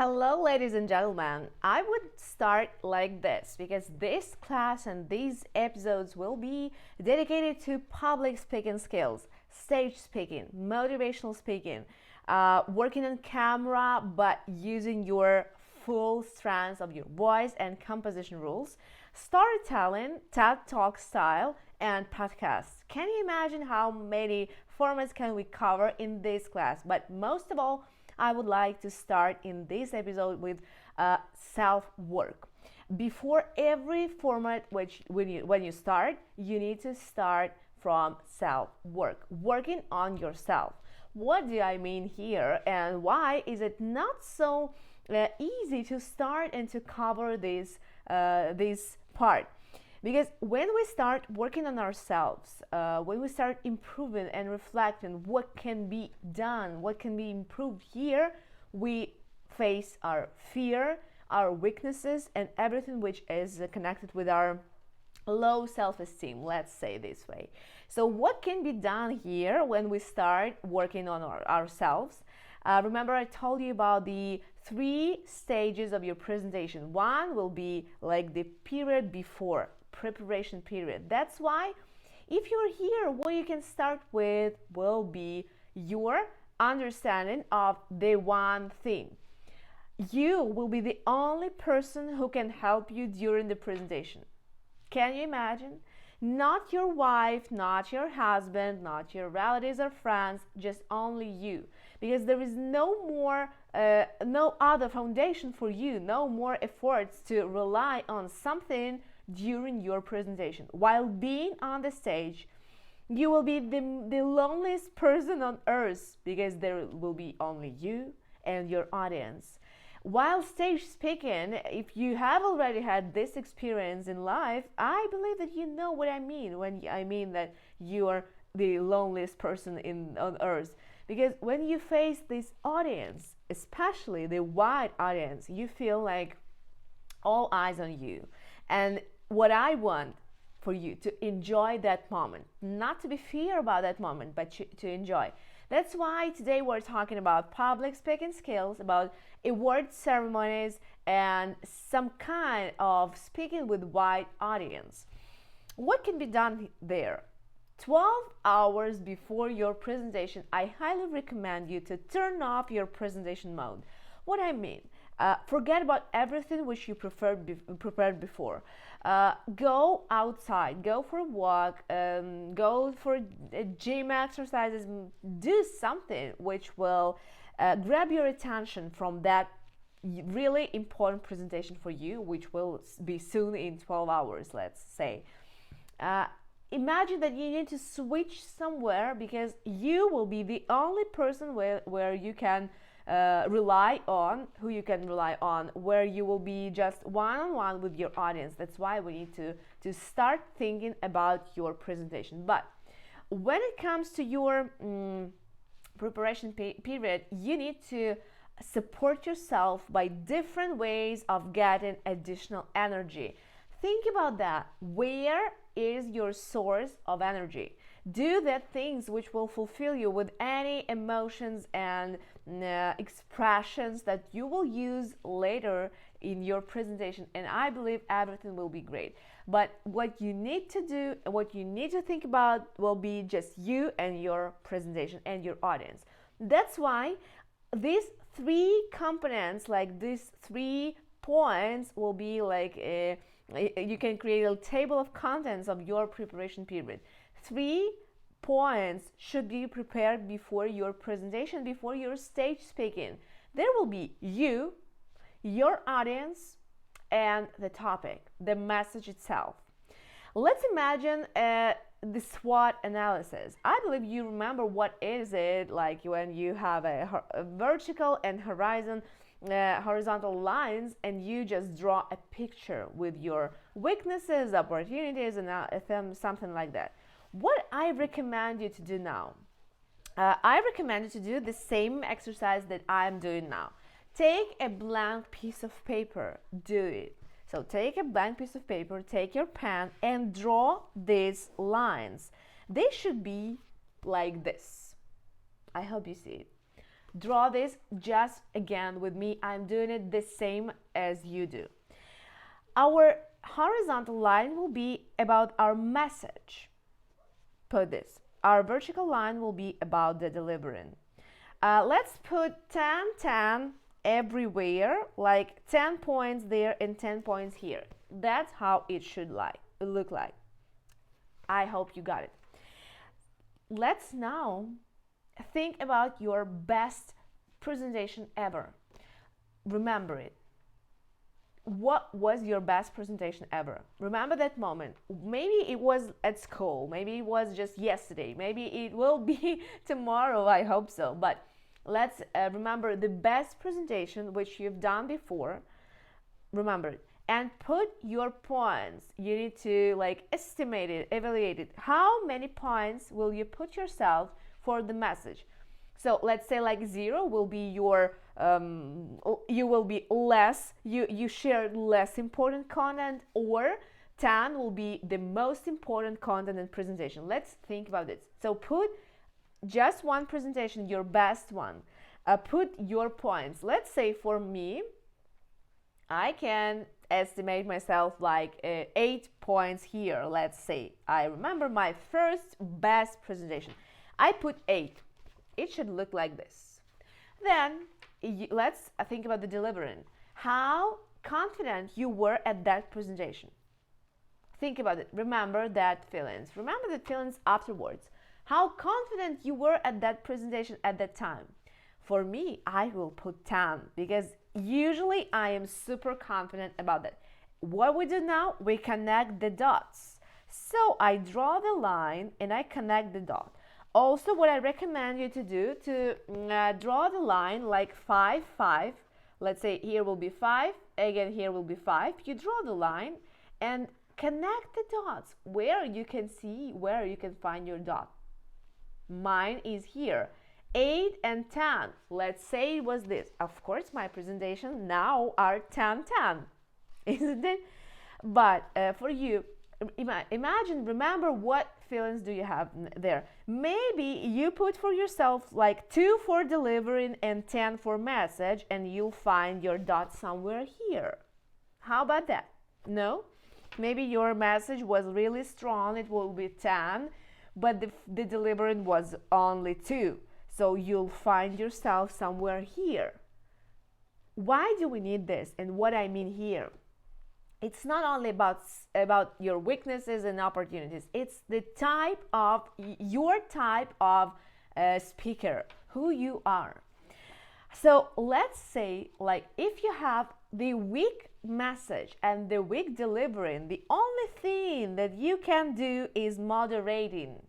Hello, ladies and gentlemen. I would start like this because this class and these episodes will be dedicated to public speaking skills, stage speaking, motivational speaking, working on camera but using your full strength of your voice and composition rules, storytelling, TED Talk style, and podcasts. Can you imagine how many formats can we cover in this class? But most of all, I would like to start in this episode with self-work. Before every format, when you start, you need to start from self-work, working on yourself. What do I mean here, and why is it not so easy to start and to cover this part? Because when we start working on ourselves, when we start improving and reflecting what can be done, what can be improved here, we face our fear, our weaknesses, and everything which is connected with our low self-esteem, let's say this way. So what can be done here when we start working on ourselves? Remember, I told you about the 3 stages of your presentation. One will be like the period before, preparation period. That's why if you're here, what you can start with will be your understanding of the one thing. You will be the only person who can help you during the presentation. Can you imagine? Not your wife, not your husband, not your relatives or friends, just only you. Because there is no other foundation for you, no more efforts to rely on something during your presentation. While being on the stage, you will be the loneliest person on earth because there will be only you and your audience. While stage speaking, if you have already had this experience in life, I believe that you know what I mean when I mean that you are the loneliest person on earth. Because when you face this audience, especially the wide audience, you feel like all eyes on you. And what I want for you to enjoy that moment, not to be fear about that moment, but to enjoy. That's why today we're talking about public speaking skills, about award ceremonies, and some kind of speaking with wide audience. What can be done there? 12 hours before your presentation, I highly recommend you to turn off your presentation mode. What I mean, forget about everything which you prepared before. Go outside, go for a walk, go for gym exercises, do something which will grab your attention from that really important presentation for you, which will be soon in 12 hours, let's say. Imagine that you need to switch somewhere because you will be the only person where you can rely on, who you can rely on, where you will be just one-on-one with your audience. That's why we need to start thinking about your presentation. But when it comes to your preparation period, you need to support yourself by different ways of getting additional energy. Think about that. Where is your source of energy? Do the things which will fulfill you with any emotions and expressions that you will use later in your presentation, and I believe everything will be great. But what you need to do, what you need to think about will be just you and your presentation and your audience. That's why these 3 components, like these 3 points, will be like you can create a table of contents of your preparation period. 3 points should be prepared before your presentation, before your stage speaking. There will be you, your audience, and the topic, the message itself. Let's imagine the SWOT analysis. I believe you remember what is it like when you have a vertical and horizontal lines, and you just draw a picture with your weaknesses, opportunities, and something like that. What I recommend you to do now, I recommend you to do the same exercise that I'm doing now. Take a blank piece of paper, do it. So take a blank piece of paper, take your pen, and draw these lines. They should be like this. I hope you see it. Draw this just again with me. I'm doing it the same as you do. Our horizontal line will be about our message. Put this. Our vertical line will be about the delivering. Let's put 10, 10 everywhere, like 10 points there and 10 points here. That's how it should look like. I hope you got it. Let's now think about your best presentation ever. Remember it. What was your best presentation ever? Remember that moment. Maybe it was at school, maybe it was just yesterday, maybe it will be tomorrow, I hope so. But let's remember the best presentation which you've done before. Remember it and put your points. You need to estimate it, evaluate it. How many points will you put yourself for the message? So let's say 0 will be your you will be less, you shared less important content, or 10 will be the most important content and presentation. Let's think about this. So put just one presentation, your best one. Put your points. Let's say for me, I can estimate myself 8 points here. Let's say I remember my first best presentation. I put 8. It should look like this. Then let's think about the delivering. How confident you were at that presentation. Think about it. Remember that feelings. Remember the feelings afterwards. How confident you were at that presentation at that time. For me, I will put 10 because usually I am super confident about that. What we do now, we connect the dots. So I draw the line and I connect the dot. Also, what I recommend you to do, to draw the line 5, 5. Let's say here will be 5, again here will be 5. You draw the line and connect the dots where you can see, where you can find your dot. Mine is here. 8 and 10. Let's say it was this. Of course, my presentation now are 10, 10. Isn't it? But for you, imagine, remember what feelings do you have there. Maybe you put for yourself 2 for delivering and 10 for message, and you'll find your dot somewhere here. How about that? No? Maybe your message was really strong, it will be 10, but the delivering was only 2. So you'll find yourself somewhere here. Why do we need this? And what I mean here, it's not only about your weaknesses and opportunities. It's the type of, your type of speaker, who you are. So let's say if you have the weak message and the weak delivering, the only thing that you can do is moderating.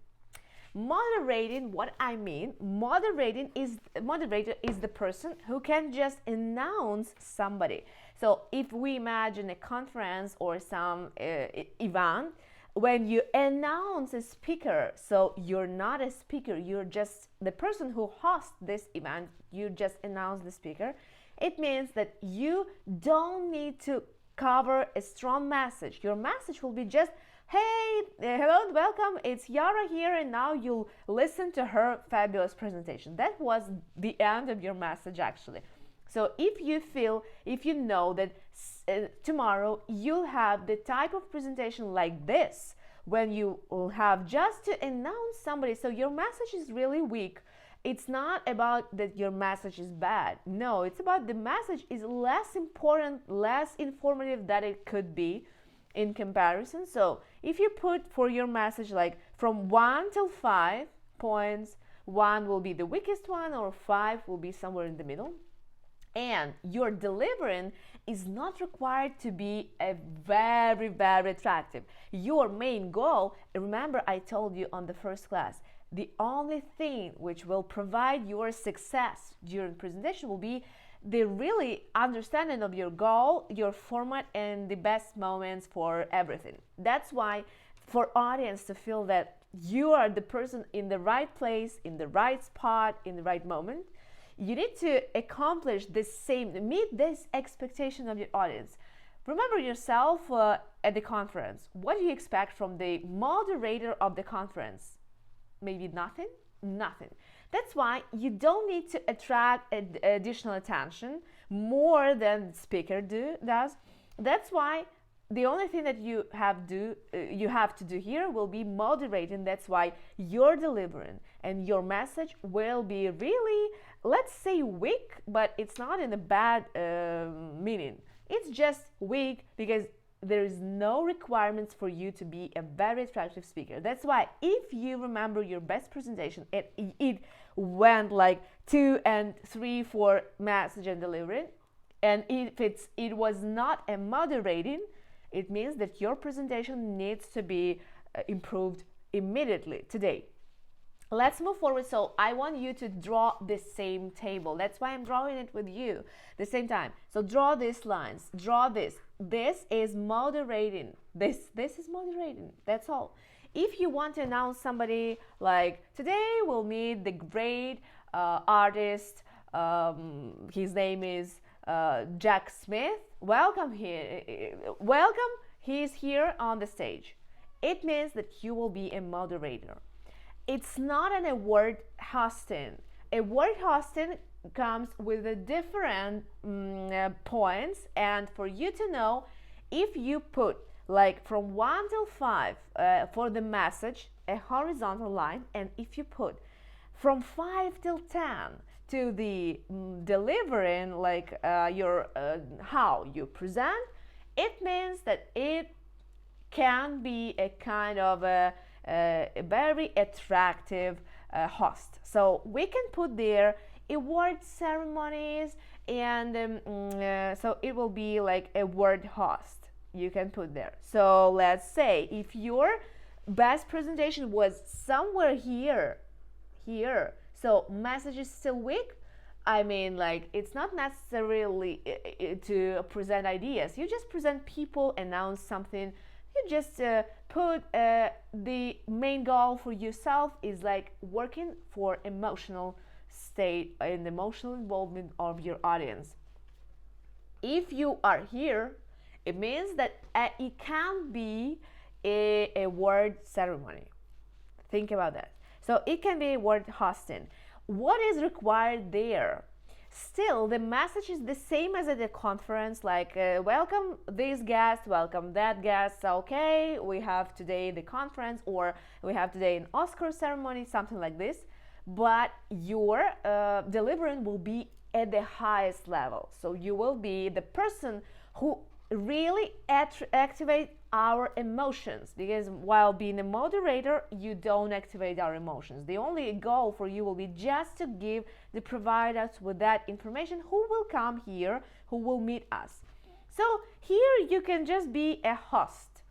Moderating, what I mean, moderator is the person who can just announce somebody. So if we imagine a conference or some event, when you announce a speaker, so you're not a speaker, you're just the person who hosts this event, you just announce the speaker, it means that you don't need to cover a strong message. Your message will be just, hey, hello, welcome, it's Yara here, and now you'll listen to her fabulous presentation. That was the end of your message, actually. So if you know that tomorrow you'll have the type of presentation like this, when you will have just to announce somebody, so your message is really weak. It's not about that your message is bad. No, it's about the message is less important, less informative than it could be in comparison. So if you put for your message from 1 till 5 points, 1 will be the weakest one or 5 will be somewhere in the middle. And your delivering is not required to be a very, very attractive. Your main goal, remember I told you on the first class, the only thing which will provide your success during presentation will be the really understanding of your goal, your format, and the best moments for everything. That's why for audience to feel that you are the person in the right place, in the right spot, in the right moment, you need to accomplish meet this expectation of your audience. Remember yourself at the conference. What do you expect from the moderator of the conference? Maybe nothing? Nothing. That's why you don't need to attract additional attention more than the speaker does. That's why the only thing that you have to do here will be moderating. That's why you're delivering and your message will be really, let's say, weak, but it's not in a bad meaning. It's just weak because there is no requirements for you to be a very attractive speaker. That's why if you remember your best presentation, it went like 2 and 3 for message and delivery, and if it was not a moderating, it means that your presentation needs to be improved immediately today. Let's move forward. So I want you to draw the same table. That's why I'm drawing it with you the same time. So draw these lines, draw this. This is moderating. This is moderating. That's all. If you want to announce somebody like, today we'll meet the great artist, his name is Jack Smith. Welcome here. Welcome. He's here on the stage. It means that you will be a moderator. It's not an award hosting. Award hosting comes with a different points, and for you to know, if you put like from 1 till 5 for the message, a horizontal line, and if you put from 5 till 10 to the delivering, like your how you present, it means that it can be a kind of a very attractive host. So we can put there award ceremonies, and so it will be like a word host you can put there. So let's say if your best presentation was somewhere here, so message is still weak, I mean, like, it's not necessarily to present ideas. You just present people, announce something. You just put the main goal for yourself is like working for emotional state and emotional involvement of your audience. If you are here, it means that it can be a word ceremony. Think about that. So it can be a word hosting. What is required there? Still, the message is the same as at a conference, like welcome this guest, welcome that guest. Okay, we have today the conference, or we have today an Oscar ceremony, something like this. But your delivering will be at the highest level. So you will be the person who really activate our emotions, because while being a moderator, you don't activate our emotions. The only goal for you will be just to provide us with that information, who will come here, who will meet us. So here you can just be a host,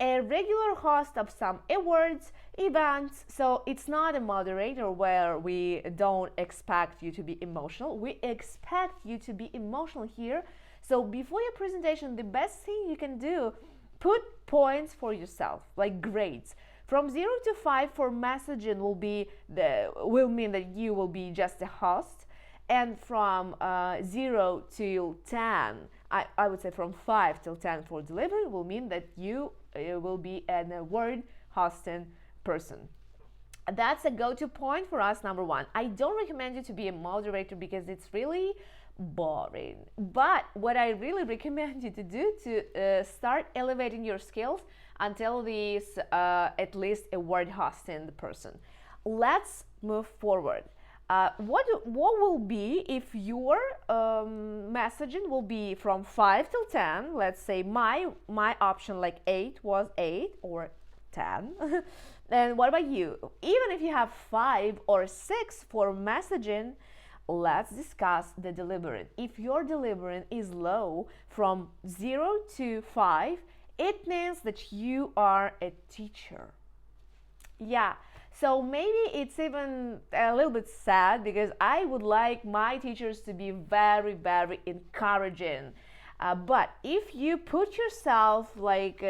a regular host of some awards, events. So it's not a moderator where we don't expect you to be emotional. We expect you to be emotional here. So before your presentation, the best thing you can do, put points for yourself, like grades. From 0 to 5 for messaging will mean that you will be just a host, and from 0 till 10, I would say from 5 till 10 for delivery will mean that you will be an award hosting person. That's a go-to point for us, number 1. I don't recommend you to be a moderator because it's really boring. But what I really recommend you to do to start elevating your skills until this at least a word hosting the person. Let's move forward. What will be if your messaging will be from 5 till 10? Let's say my option, like 8 was 8 or 10. And what about you? Even if you have 5 or 6 for messaging, let's discuss the delivering. If your delivering is low from 0 to 5, it means that you are a teacher. Yeah, so maybe it's even a little bit sad, because I would like my teachers to be very, very encouraging. But if you put yourself like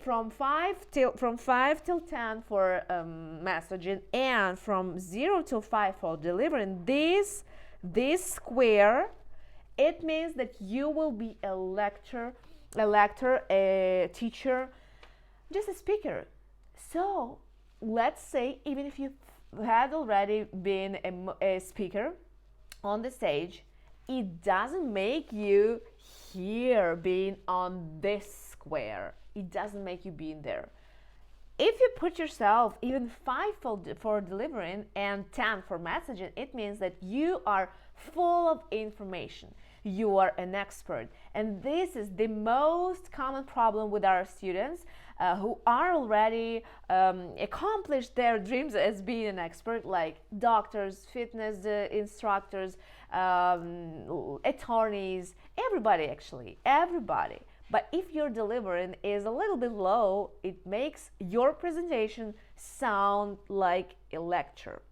from 5 till 10 for messaging, and from 0 till 5 for delivering this square, it means that you will be a lector, a teacher, just a speaker. So let's say even if you had already been a speaker on the stage, it doesn't make you here being on this square. It doesn't make you being there. If you put yourself even 5 for delivering and 10 for messaging, it means that you are full of information. You are an expert. And this is the most common problem with our students who are already accomplished their dreams as being an expert, like doctors, fitness instructors, attorneys, everybody actually, everybody. But if your delivering is a little bit low, it makes your presentation sound like a lecture.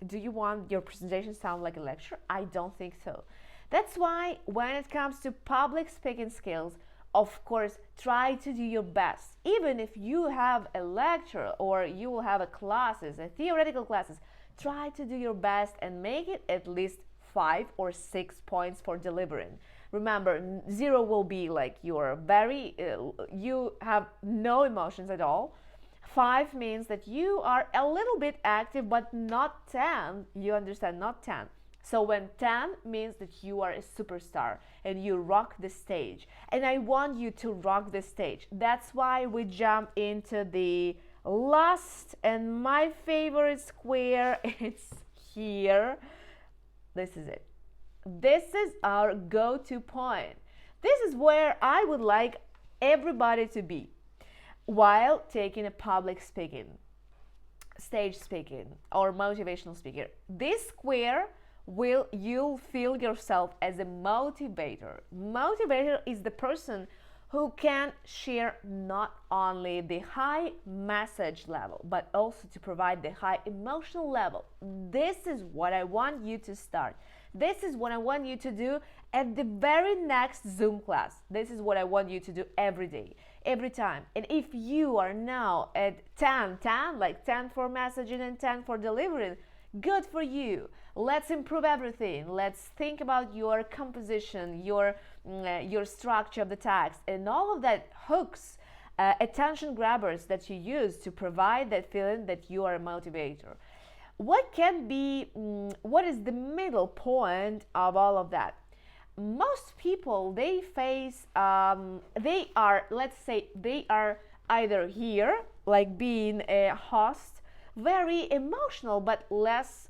Do you want your presentation to sound like a lecture? I don't think so. That's why when it comes to public speaking skills, of course, try to do your best. Even if you have a lecture or you will have a classes, a theoretical classes, try to do your best and make it at least 5 or 6 points for delivering. Remember, 0 will be like you're very, you have no emotions at all. 5 means that you are a little bit active, but not 10. You understand, not 10. So when 10 means that you are a superstar and you rock the stage. And I want you to rock the stage. That's why we jump into the last and my favorite square. It's here. This is it. This is our go-to point. This is where I would like everybody to be while taking a public speaking, stage speaking, or motivational speaker. This square you'll feel yourself as a motivator. Motivator is the person who can share not only the high message level, but also to provide the high emotional level. This is what I want you to start. This is what I want you to do at the very next Zoom class. This is what I want you to do every day, every time. And if you are now at 10, like 10 for messaging and 10 for delivering, good for you. Let's improve everything. Let's think about your composition, your structure of the text, and all of that hooks, attention grabbers that you use to provide that feeling that you are a motivator. What is the middle point of all of that? Most people, they face, they are either here, like being a host, very emotional but less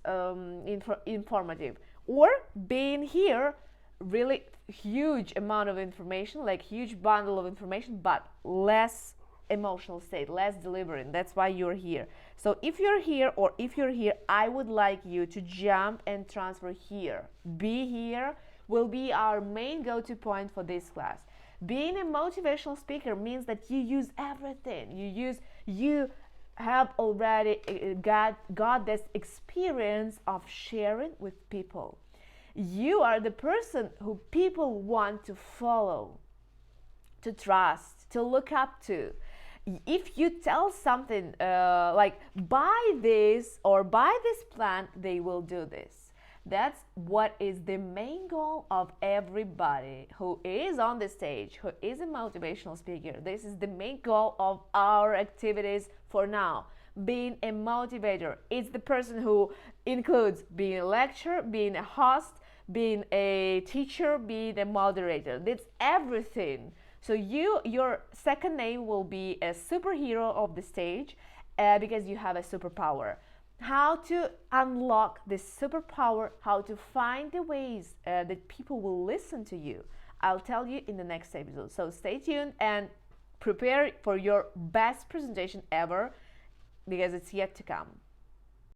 informative, or being here, really huge amount of information, like huge bundle of information, but less emotional state, less delivering. That's why you're here. So if you're here, I would like you to jump and transfer here. Be here will be our main go-to point for this class. Being a motivational speaker means that you use everything. You have already got this experience of sharing with people. You are the person who people want to follow, to trust, to look up to. If you tell something like buy this or buy this plan, they will do this. That's what is the main goal of everybody who is on the stage, who is a motivational speaker. This is the main goal of our activities for now. Being a motivator. It's the person who includes being a lecturer, being a host, being a teacher, being a moderator. That's everything. So your second name will be a superhero of the stage because you have a superpower. How to unlock this superpower, how to find the ways that people will listen to you, I'll tell you in the next episode. So stay tuned and prepare for your best presentation ever because it's yet to come.